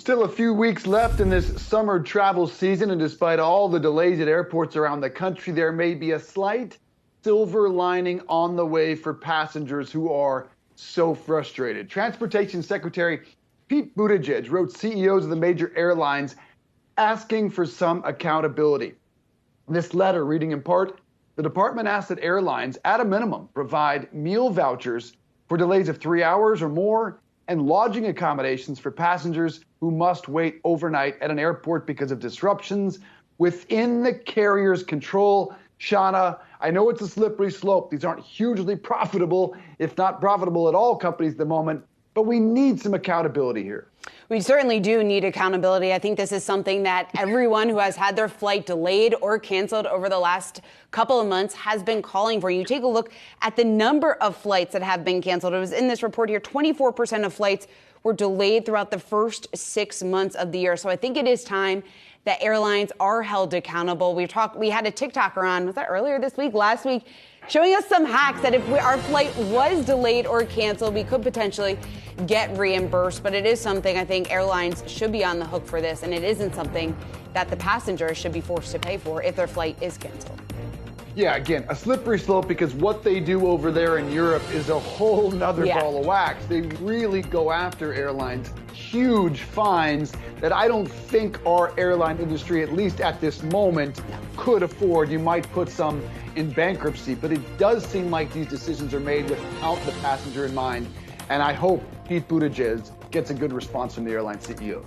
Still a few weeks left in this summer travel season, and despite all the delays at airports around the country, there may be a slight silver lining on the way for passengers who are so frustrated. Transportation Secretary Pete Buttigieg wrote CEOs of the major airlines asking for some accountability. This letter, reading in part, the department asked that airlines, at a minimum, provide meal vouchers for delays of 3 hours or more and lodging accommodations for passengers who must wait overnight at an airport because of disruptions within the carrier's control. Shauna, I know it's a slippery slope. These aren't hugely profitable, if not profitable at all, companies at the moment, but we need some accountability here. We certainly do need accountability. I think this is something that everyone who has had their flight delayed or canceled over the last couple of months has been calling for. You take a look at the number of flights that have been canceled. It was in this report here, 24% of flights were delayed throughout the first 6 months of the year. So I think it is time that airlines are held accountable. We had a TikToker on, was that earlier this week, last week, showing us some hacks that if our flight was delayed or canceled, we could potentially get reimbursed. But it is something I think airlines should be on the hook for this, and it isn't something that the passengers should be forced to pay for if their flight is canceled. Yeah, again, a slippery slope because what they do over there in Europe is a whole nother ball of wax. They really go after airlines, huge fines that I don't think our airline industry, at least at this moment, could afford. You might put some in bankruptcy, but it does seem like these decisions are made without the passenger in mind. And I hope Pete Buttigieg gets a good response from the airline CEO.